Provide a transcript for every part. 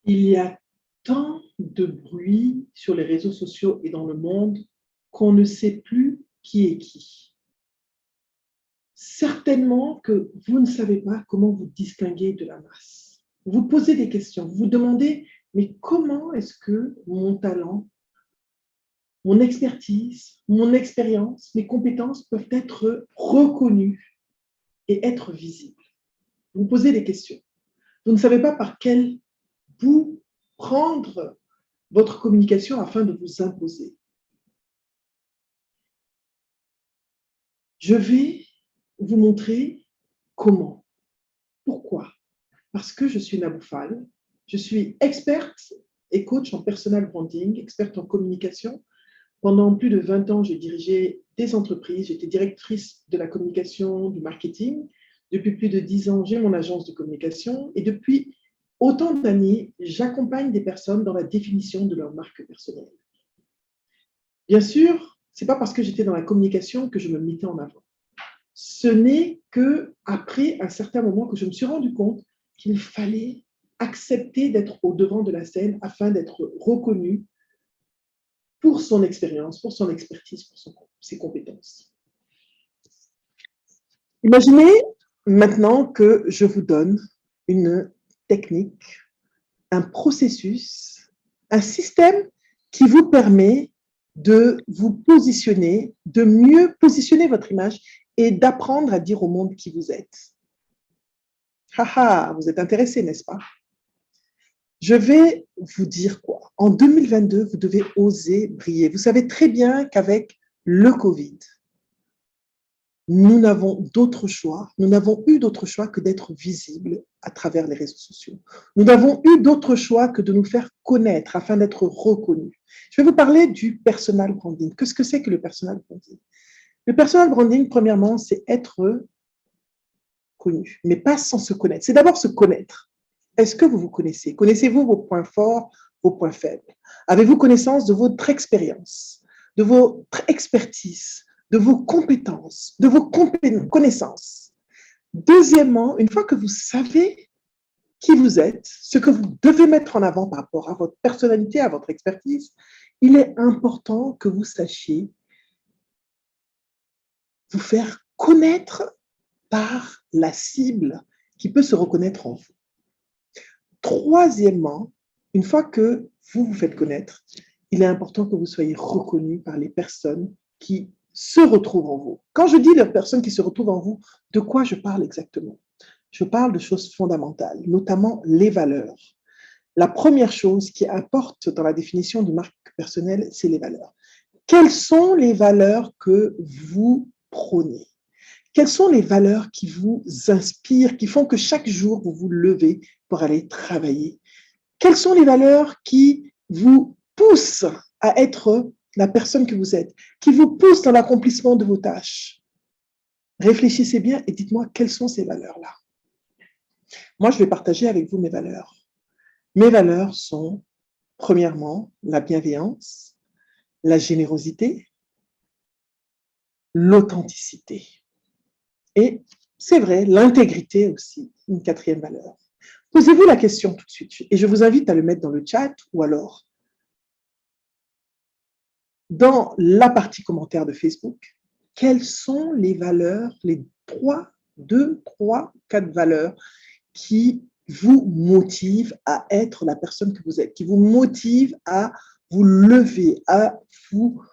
Il y a tant de bruit sur les réseaux sociaux et dans le monde qu'on ne sait plus qui est qui. Certainement que vous ne savez pas comment vous distinguer de la masse. Vous posez des questions, vous vous demandez, mais comment est-ce que mon talent, mon expertise, mon expérience, mes compétences peuvent être reconnues et être visibles? Vous posez des questions. Vous ne savez pas par quel bout prendre votre communication afin de vous imposer. Je vais vous montrer comment. Pourquoi? Parce que je suis Nabou Fall, je suis experte et coach en personal branding, experte en communication. Pendant plus de 20 ans, j'ai dirigé des entreprises, j'étais directrice de la communication, du marketing. Depuis plus de 10 ans, j'ai mon agence de communication et depuis autant d'années, j'accompagne des personnes dans la définition de leur marque personnelle. Bien sûr, ce n'est pas parce que j'étais dans la communication que je me mettais en avant. Ce n'est qu'après un certain moment que je me suis rendu compte qu'il fallait accepter d'être au devant de la scène afin d'être reconnu pour son expérience, pour son expertise, pour ses compétences. Imaginez maintenant que je vous donne une technique, un processus, un système qui vous permet de vous positionner, de mieux positionner votre image et d'apprendre à dire au monde qui vous êtes. Haha, vous êtes intéressé, n'est-ce pas? Je vais vous dire quoi? En 2022, vous devez oser briller. Vous savez très bien qu'avec le Covid, nous n'avons eu d'autre choix que d'être visibles à travers les réseaux sociaux. Nous n'avons eu d'autre choix que de nous faire connaître afin d'être reconnus. Je vais vous parler du personal branding. Qu'est-ce que c'est que le personal branding? Le personal branding, premièrement, c'est être connu, mais pas sans se connaître. C'est d'abord se connaître. Est-ce que vous vous connaissez? Connaissez-vous vos points forts, vos points faibles? Avez-vous connaissance de votre expérience, de votre expertise, de vos compétences, de vos connaissances? Deuxièmement, une fois que vous savez qui vous êtes, ce que vous devez mettre en avant par rapport à votre personnalité, à votre expertise, il est important que vous sachiez vous faire connaître par la cible qui peut se reconnaître en vous. Troisièmement, une fois que vous vous faites connaître, il est important que vous soyez reconnu par les personnes qui se retrouvent en vous. Quand je dis les personnes qui se retrouvent en vous, de quoi je parle exactement? Je parle de choses fondamentales, notamment les valeurs. La première chose qui importe dans la définition de marque personnelle, c'est les valeurs. Quelles sont les valeurs que vous prônez? Quelles sont les valeurs qui vous inspirent, qui font que chaque jour, vous vous levez pour aller travailler? Quelles sont les valeurs qui vous poussent à être la personne que vous êtes, qui vous poussent dans l'accomplissement de vos tâches? Réfléchissez bien et dites-moi quelles sont ces valeurs-là. Moi, je vais partager avec vous mes valeurs. Mes valeurs sont, premièrement, la bienveillance, la générosité, l'authenticité. Et c'est vrai, l'intégrité aussi, une quatrième valeur. Posez-vous la question tout de suite et je vous invite à le mettre dans le chat ou alors dans la partie commentaire de Facebook. Quelles sont les valeurs, les 4 valeurs qui vous motivent à être la personne que vous êtes, qui vous motivent à vous lever, à vous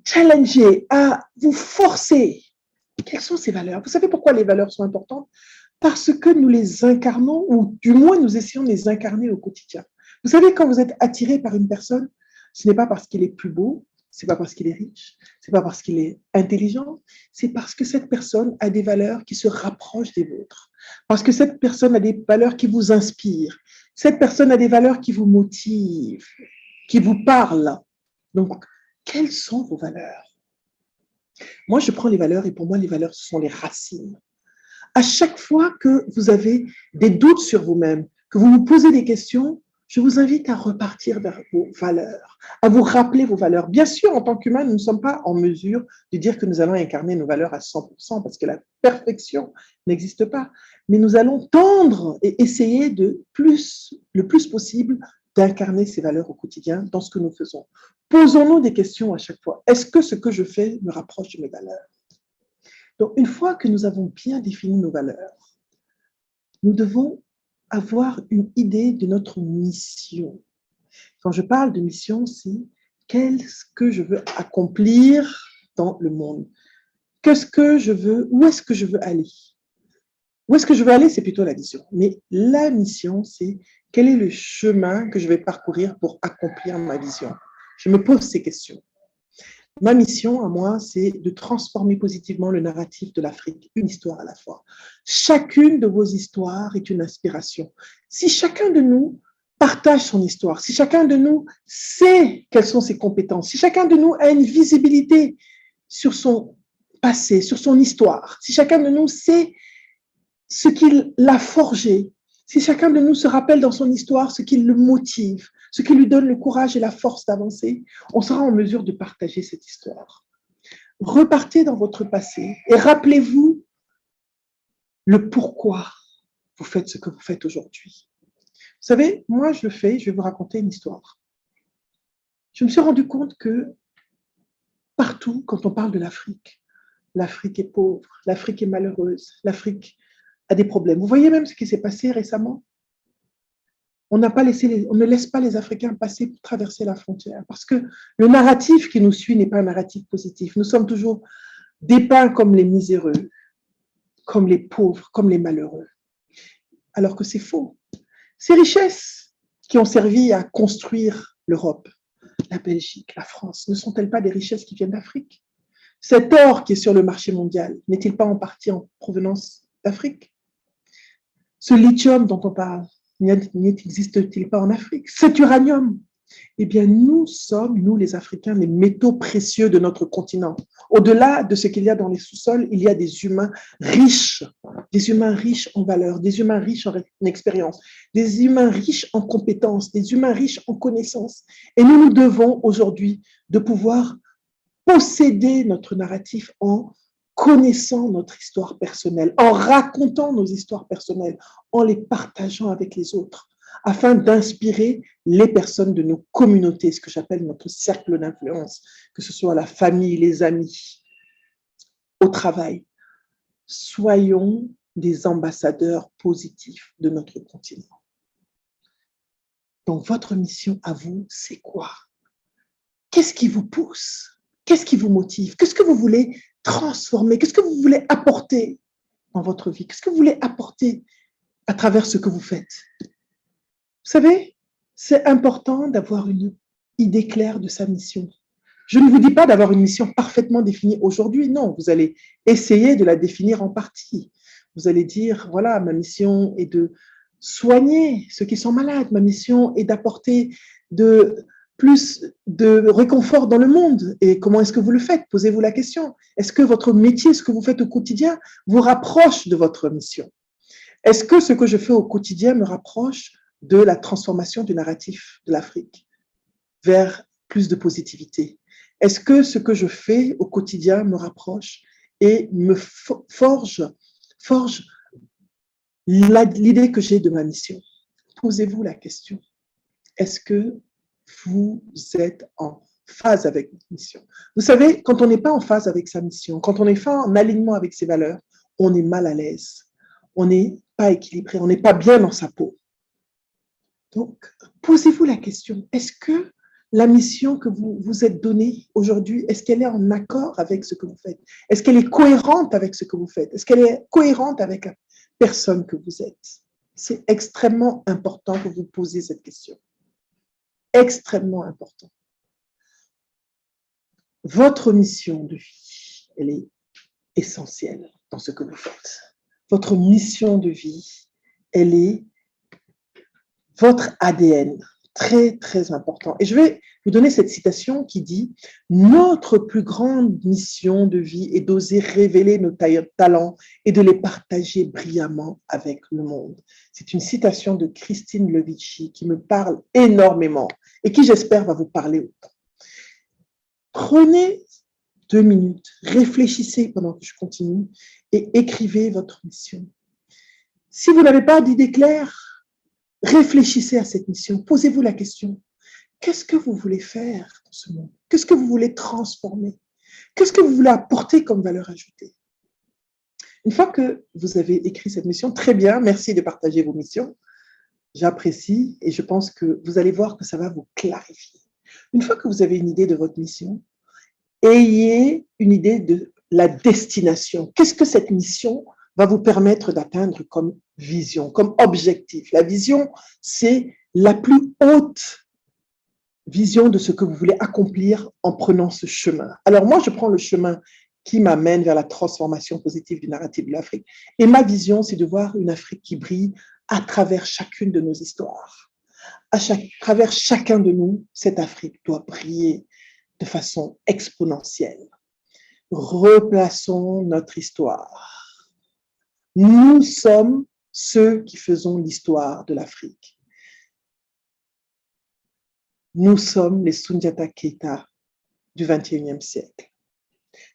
challenger, à vous forcer? Quelles sont ces valeurs? Vous savez pourquoi les valeurs sont importantes? Parce que nous les incarnons, ou du moins nous essayons de les incarner au quotidien. Vous savez, quand vous êtes attiré par une personne, ce n'est pas parce qu'il est plus beau, ce n'est pas parce qu'il est riche, ce n'est pas parce qu'il est intelligent, c'est parce que cette personne a des valeurs qui se rapprochent des vôtres. Parce que cette personne a des valeurs qui vous inspirent. Cette personne a des valeurs qui vous motivent, qui vous parlent. Donc, quelles sont vos valeurs? Moi, je prends les valeurs et pour moi, les valeurs, ce sont les racines. À chaque fois que vous avez des doutes sur vous-même, que vous vous posez des questions, je vous invite à repartir vers vos valeurs, à vous rappeler vos valeurs. Bien sûr, en tant qu'humains, nous ne sommes pas en mesure de dire que nous allons incarner nos valeurs à 100%, parce que la perfection n'existe pas. Mais nous allons tendre et essayer le plus possible d'incarner ces valeurs au quotidien dans ce que nous faisons. Posons-nous des questions à chaque fois. Est-ce que ce que je fais me rapproche de mes valeurs? Donc, une fois que nous avons bien défini nos valeurs, nous devons avoir une idée de notre mission. Quand je parle de mission, c'est qu'est-ce que je veux accomplir dans le monde? Qu'est-ce que je veux? Où est-ce que je veux aller? Où est-ce que je veux aller? C'est plutôt la vision. Mais la mission, c'est quel est le chemin que je vais parcourir pour accomplir ma vision? Je me pose ces questions. Ma mission à moi, c'est de transformer positivement le narratif de l'Afrique, une histoire à la fois. Chacune de vos histoires est une inspiration. Si chacun de nous partage son histoire, si chacun de nous sait quelles sont ses compétences, si chacun de nous a une visibilité sur son passé, sur son histoire, si chacun de nous sait ce qui l'a forgé, si chacun de nous se rappelle dans son histoire ce qui le motive, ce qui lui donne le courage et la force d'avancer, on sera en mesure de partager cette histoire. Repartez dans votre passé et rappelez-vous le pourquoi vous faites ce que vous faites aujourd'hui. Vous savez, moi je le fais, je vais vous raconter une histoire. Je me suis rendu compte que partout, quand on parle de l'Afrique est pauvre, l'Afrique est malheureuse, l'Afrique a des problèmes. Vous voyez même ce qui s'est passé récemment? On ne laisse pas les Africains passer pour traverser la frontière parce que le narratif qui nous suit n'est pas un narratif positif. Nous sommes toujours dépeints comme les miséreux, comme les pauvres, comme les malheureux. Alors que c'est faux. Ces richesses qui ont servi à construire l'Europe, la Belgique, la France, ne sont-elles pas des richesses qui viennent d'Afrique? Cet or qui est sur le marché mondial, n'est-il pas en partie en provenance d'Afrique? Ce lithium dont on parle, n'existe-t-il pas en Afrique? Cet uranium, eh bien, nous sommes, nous les Africains, les métaux précieux de notre continent. Au-delà de ce qu'il y a dans les sous-sols, il y a des humains riches en valeurs, des humains riches en expérience, des humains riches en compétences, des humains riches en connaissances. Et nous nous devons aujourd'hui de pouvoir posséder notre narratif en connaissant notre histoire personnelle, en racontant nos histoires personnelles, en les partageant avec les autres, afin d'inspirer les personnes de nos communautés, ce que j'appelle notre cercle d'influence, que ce soit la famille, les amis, au travail. Soyons des ambassadeurs positifs de notre continent. Donc, votre mission à vous, c'est quoi? Qu'est-ce qui vous pousse? Qu'est-ce qui vous motive? Qu'est-ce que vous voulez transformer? Qu'est-ce que vous voulez apporter dans votre vie? Qu'est-ce que vous voulez apporter à travers ce que vous faites? Vous savez, c'est important d'avoir une idée claire de sa mission. Je ne vous dis pas d'avoir une mission parfaitement définie aujourd'hui, non, vous allez essayer de la définir en partie. Vous allez dire, voilà, ma mission est de soigner ceux qui sont malades, ma mission est d'apporter plus de réconfort dans le monde. Et comment est-ce que vous le faites? Posez-vous la question. Est-ce que votre métier, ce que vous faites au quotidien, vous rapproche de votre mission? Est-ce que ce que je fais au quotidien me rapproche de la transformation du narratif de l'Afrique vers plus de positivité? Est-ce que ce que je fais au quotidien me rapproche et me forge l'idée que j'ai de ma mission? Posez-vous la question. Est-ce que vous êtes en phase avec votre mission? Vous savez, quand on n'est pas en phase avec sa mission, quand on n'est pas en alignement avec ses valeurs, on est mal à l'aise. On n'est pas équilibré, on n'est pas bien dans sa peau. Donc, posez-vous la question, est-ce que la mission que vous vous êtes donnée aujourd'hui, est-ce qu'elle est en accord avec ce que vous faites? Est-ce qu'elle est cohérente avec ce que vous faites? Est-ce qu'elle est cohérente avec la personne que vous êtes? C'est extrêmement important que vous posiez cette question. Extrêmement important. Votre mission de vie, elle est essentielle dans ce que vous faites. Votre mission de vie, elle est votre ADN. Très, très important. Et je vais vous donner cette citation qui dit « Notre plus grande mission de vie est d'oser révéler nos talents et de les partager brillamment avec le monde. » C'est une citation de Christine Levici qui me parle énormément et qui, j'espère, va vous parler autant. Prenez 2 minutes, réfléchissez pendant que je continue et écrivez votre mission. Si vous n'avez pas d'idée claire, réfléchissez à cette mission, posez-vous la question. Qu'est-ce que vous voulez faire dans ce monde? Qu'est-ce que vous voulez transformer? Qu'est-ce que vous voulez apporter comme valeur ajoutée? Une fois que vous avez écrit cette mission, très bien, merci de partager vos missions. J'apprécie et je pense que vous allez voir que ça va vous clarifier. Une fois que vous avez une idée de votre mission, ayez une idée de la destination. Qu'est-ce que cette mission va vous permettre d'atteindre comme vision, comme objectif? La vision, c'est la plus haute vision de ce que vous voulez accomplir en prenant ce chemin. Alors moi, je prends le chemin qui m'amène vers la transformation positive du narratif de l'Afrique. Et ma vision, c'est de voir une Afrique qui brille à travers chacune de nos histoires. À travers chacun de nous, cette Afrique doit briller de façon exponentielle. Replaçons notre histoire. Nous sommes ceux qui faisons l'histoire de l'Afrique. Nous sommes les Soundiata Keita du XXIe siècle.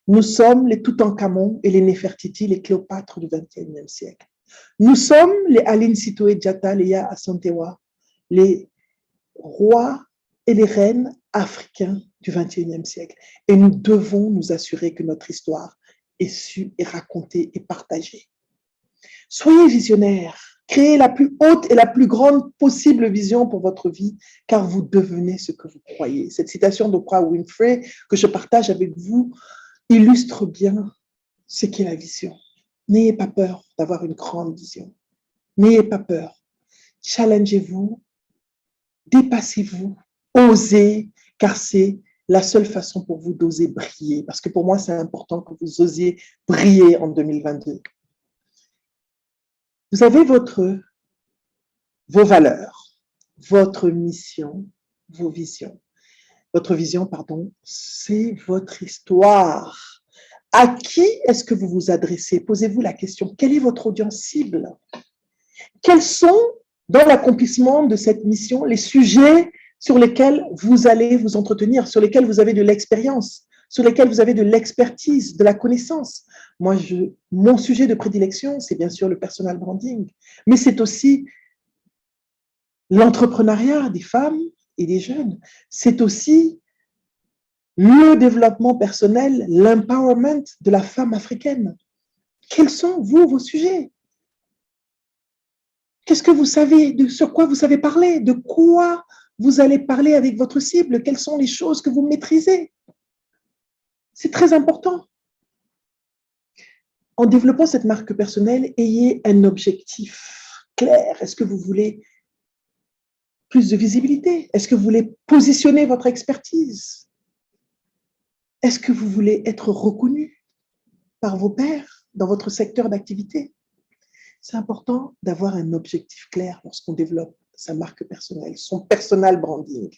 Nous sommes les Toutankhamon et les Néfertiti, les Cléopâtres du XXIe siècle. Nous sommes les Aline Sitoé Diatta, les Ya Assantewa, les rois et les reines africains du XXIe siècle. Et nous devons nous assurer que notre histoire est sue et racontée et partagée. Soyez visionnaires, créez la plus haute et la plus grande possible vision pour votre vie, car vous devenez ce que vous croyez. Cette citation d'Oprah Winfrey que je partage avec vous illustre bien ce qu'est la vision. N'ayez pas peur d'avoir une grande vision. N'ayez pas peur. Challengez-vous, dépassez-vous, osez, car c'est la seule façon pour vous d'oser briller. Parce que pour moi, c'est important que vous osiez briller en 2022. Vous avez vos valeurs, votre mission, vos visions. Votre vision, pardon, c'est votre histoire. À qui est-ce que vous vous adressez? Posez-vous la question. Quelle est votre audience cible? Quels sont, dans l'accomplissement de cette mission, les sujets sur lesquels vous allez vous entretenir, sur lesquels vous avez de l'expérience, sur lesquels vous avez de l'expertise, de la connaissance? Moi, mon sujet de prédilection, c'est bien sûr le personal branding, mais c'est aussi l'entrepreneuriat des femmes et des jeunes. C'est aussi le développement personnel, l'empowerment de la femme africaine. Quels sont, vous, vos sujets? Qu'est-ce que vous savez, sur quoi vous savez parler? De quoi vous allez parler avec votre cible? Quelles sont les choses que vous maîtrisez? C'est très important. En développant cette marque personnelle, ayez un objectif clair. Est-ce que vous voulez plus de visibilité? Est-ce que vous voulez positionner votre expertise? Est-ce que vous voulez être reconnu par vos pairs dans votre secteur d'activité? C'est important d'avoir un objectif clair lorsqu'on développe sa marque personnelle, son personal branding.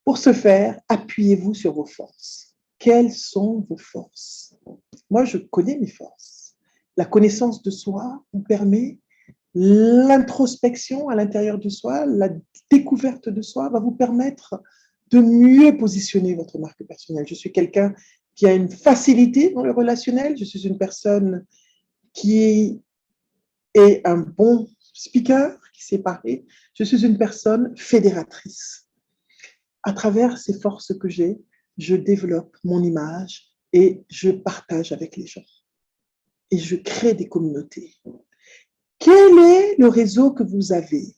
Pour ce faire, appuyez-vous sur vos forces. Quelles sont vos forces? Moi, je connais mes forces. La connaissance de soi vous permet l'introspection à l'intérieur de soi, la découverte de soi va vous permettre de mieux positionner votre marque personnelle. Je suis quelqu'un qui a une facilité dans le relationnel. Je suis une personne qui est un bon speaker, qui sait parler. Je suis une personne fédératrice. À travers ces forces que j'ai, je développe mon image et je partage avec les gens. Et je crée des communautés. Quel est le réseau que vous avez?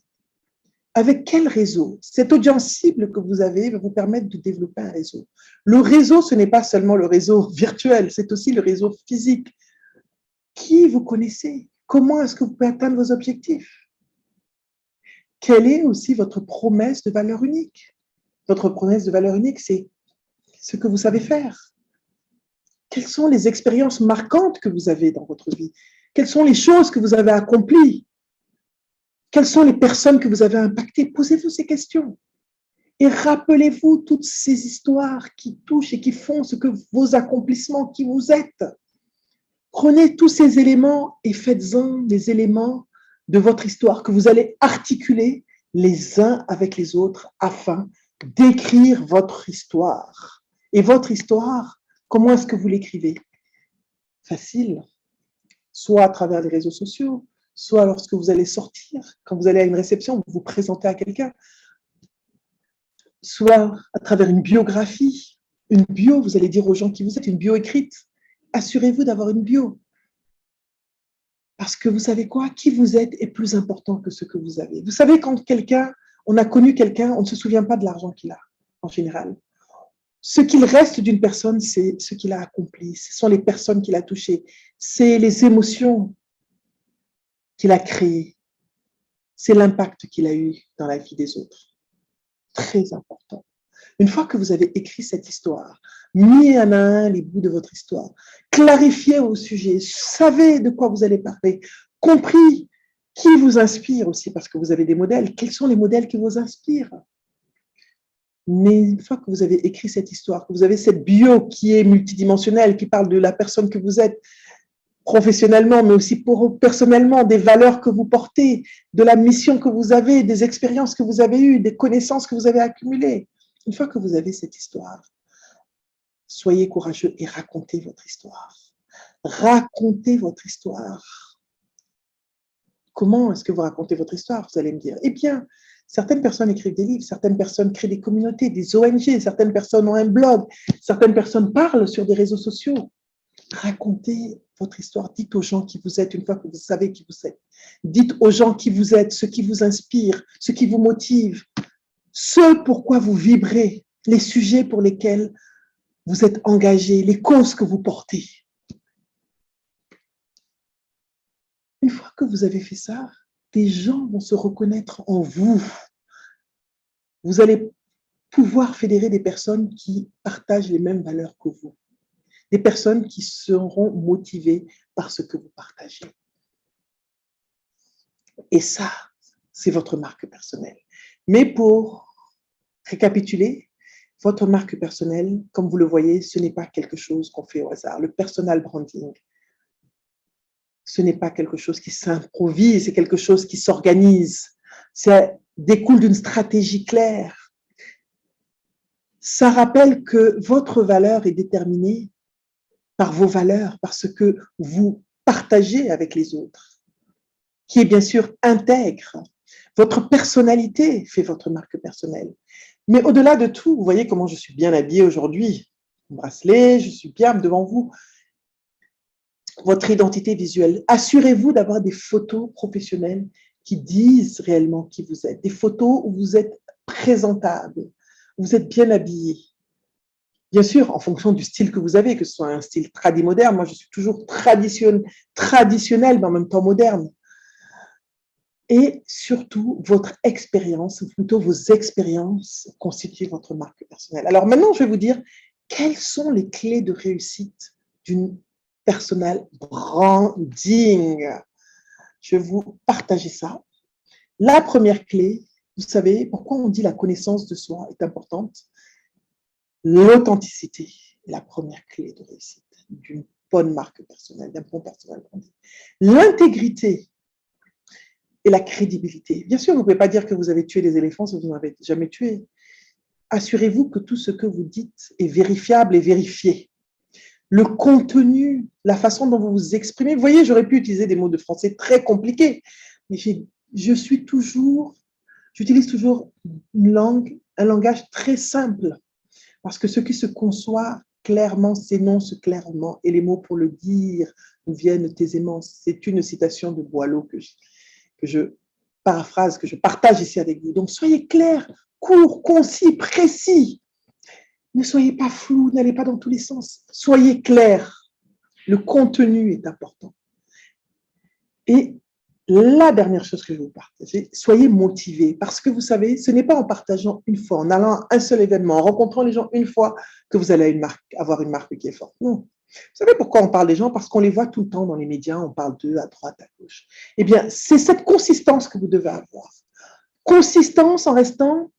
Avec quel réseau? Cette audience cible que vous avez va vous permettre de développer un réseau. Le réseau, ce n'est pas seulement le réseau virtuel, c'est aussi le réseau physique. Qui vous connaissez? Comment est-ce que vous pouvez atteindre vos objectifs? Quelle est aussi votre promesse de valeur unique? Votre promesse de valeur unique, c'est ce que vous savez faire. Quelles sont les expériences marquantes que vous avez dans votre vie? Quelles sont les choses que vous avez accomplies? Quelles sont les personnes que vous avez impactées? Posez-vous ces questions. Et rappelez-vous toutes ces histoires qui touchent et qui font ce que vos accomplissements, qui vous êtes. Prenez tous ces éléments et faites-en des éléments de votre histoire que vous allez articuler les uns avec les autres afin d'écrire votre histoire. Et votre histoire, comment est-ce que vous l'écrivez? Facile, soit à travers les réseaux sociaux, soit lorsque vous allez sortir, quand vous allez à une réception, vous vous présentez à quelqu'un, soit à travers une biographie, une bio, vous allez dire aux gens qui vous êtes, une bio écrite. Assurez-vous d'avoir une bio. Parce que vous savez quoi? Qui vous êtes est plus important que ce que vous avez. Vous savez, quand on a connu quelqu'un, on ne se souvient pas de l'argent qu'il a, en général. Ce qu'il reste d'une personne, c'est ce qu'il a accompli. Ce sont les personnes qu'il a touchées. C'est les émotions qu'il a créées. C'est l'impact qu'il a eu dans la vie des autres. Très important. Une fois que vous avez écrit cette histoire, mis un à un les bouts de votre histoire, clarifié au sujet, savez de quoi vous allez parler, compris qui vous inspire aussi, parce que vous avez des modèles. Quels sont les modèles qui vous inspirent? Mais une fois que vous avez écrit cette histoire, que vous avez cette bio qui est multidimensionnelle, qui parle de la personne que vous êtes professionnellement, mais aussi personnellement, des valeurs que vous portez, de la mission que vous avez, des expériences que vous avez eues, des connaissances que vous avez accumulées. Une fois que vous avez cette histoire, soyez courageux et racontez votre histoire. Racontez votre histoire. Comment est-ce que vous racontez votre histoire? Vous allez me dire, eh bien, certaines personnes écrivent des livres, certaines personnes créent des communautés, des ONG, certaines personnes ont un blog, certaines personnes parlent sur des réseaux sociaux. Racontez votre histoire. Dites aux gens qui vous êtes une fois que vous savez qui vous êtes. Dites aux gens qui vous êtes, ce qui vous inspire, ce qui vous motive, ce pourquoi vous vibrez, les sujets pour lesquels vous êtes engagé, les causes que vous portez. Une fois que vous avez fait ça, des gens vont se reconnaître en vous. Vous allez pouvoir fédérer des personnes qui partagent les mêmes valeurs que vous. Des personnes qui seront motivées par ce que vous partagez. Et ça, c'est votre marque personnelle. Mais pour récapituler, votre marque personnelle, comme vous le voyez, ce n'est pas quelque chose qu'on fait au hasard. Le personal branding, ce n'est pas quelque chose qui s'improvise, c'est quelque chose qui s'organise. Ça découle d'une stratégie claire. Ça rappelle que votre valeur est déterminée par vos valeurs, par ce que vous partagez avec les autres, qui est bien sûr intègre. Votre personnalité fait votre marque personnelle. Mais au-delà de tout, vous voyez comment je suis bien habillée aujourd'hui. Bracelet, je suis bien devant vous. Votre identité visuelle. Assurez-vous d'avoir des photos professionnelles qui disent réellement qui vous êtes. Des photos où vous êtes présentable, où vous êtes bien habillé. Bien sûr, en fonction du style que vous avez, que ce soit un style moderne. Moi, je suis toujours traditionnelle, mais en même temps moderne. Et surtout, votre expérience, ou plutôt vos expériences, constituent votre marque personnelle. Alors maintenant, je vais vous dire quelles sont les clés de réussite d'une personal branding. Je vais vous partager ça. La première clé, vous savez pourquoi on dit la connaissance de soi est importante? L'authenticité est la première clé de réussite d'une bonne marque personnelle, d'un bon personnel branding. L'intégrité et la crédibilité. Bien sûr, vous ne pouvez pas dire que vous avez tué des éléphants si vous n'en avez jamais tué. Assurez-vous que tout ce que vous dites est vérifiable et vérifié. Le contenu, la façon dont vous vous exprimez. Vous voyez, j'aurais pu utiliser des mots de français très compliqués, mais j'utilise toujours un langage très simple, parce que ce qui se conçoit clairement s'énonce clairement, et les mots pour le dire nous viennent aisément. C'est une citation de Boileau que je paraphrase, que je partage ici avec vous. Donc, soyez clairs, courts, concis, précis. Ne soyez pas flous, n'allez pas dans tous les sens. Soyez clairs. Le contenu est important. Et la dernière chose que je vais vous partager, soyez motivés. Parce que vous savez, ce n'est pas en partageant une fois, en allant à un seul événement, en rencontrant les gens une fois, que vous allez avoir une marque qui est forte. Non. Vous savez pourquoi on parle des gens? Parce qu'on les voit tout le temps dans les médias, on parle d'eux à droite, à gauche. Eh bien, c'est cette consistance que vous devez avoir. Consistance en restant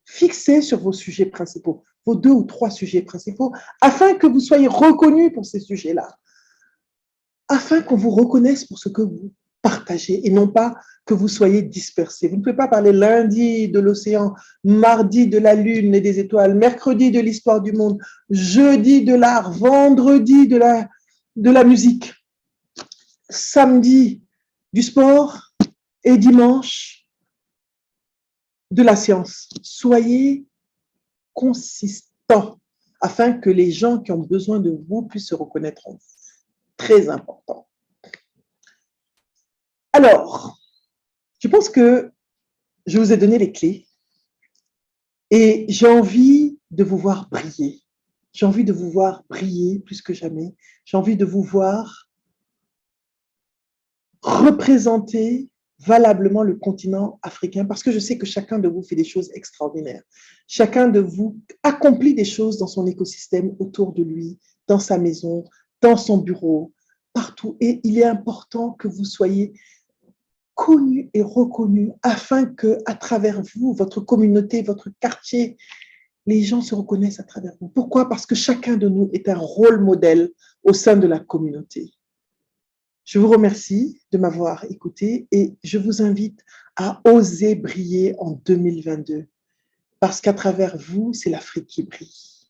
fixé sur vos sujets principaux, vos 2 ou 3 sujets principaux, afin que vous soyez reconnus pour ces sujets-là, afin qu'on vous reconnaisse pour ce que vous partagez et non pas que vous soyez dispersés. Vous ne pouvez pas parler lundi de l'océan, mardi de la lune et des étoiles, mercredi de l'histoire du monde, jeudi de l'art, vendredi de la musique, samedi du sport et dimanche de la science. Soyez consistants afin que les gens qui ont besoin de vous puissent se reconnaître en vous. Très important. Alors, je pense que je vous ai donné les clés et j'ai envie de vous voir briller. J'ai envie de vous voir briller plus que jamais. J'ai envie de vous voir représenter valablement le continent africain parce que je sais que chacun de vous fait des choses extraordinaires. Chacun de vous accomplit des choses dans son écosystème, autour de lui, dans sa maison, dans son bureau, partout. Et il est important que vous soyez connus et reconnus afin que, à travers vous, votre communauté, votre quartier, les gens se reconnaissent à travers vous. Pourquoi? Parce que chacun de nous est un rôle modèle au sein de la communauté. Je vous remercie de m'avoir écouté et je vous invite à oser briller en 2022 parce qu'à travers vous, c'est l'Afrique qui brille.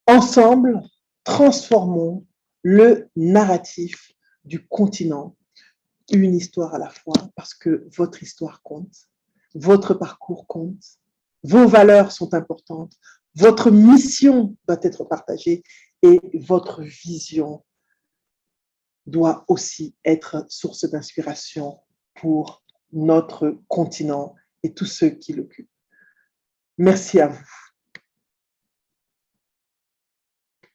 Ensemble, transformons le narratif du continent, une histoire à la fois, parce que votre histoire compte, votre parcours compte, vos valeurs sont importantes, votre mission doit être partagée et votre vision doit aussi être source d'inspiration pour notre continent et tous ceux qui l'occupent. Merci à vous.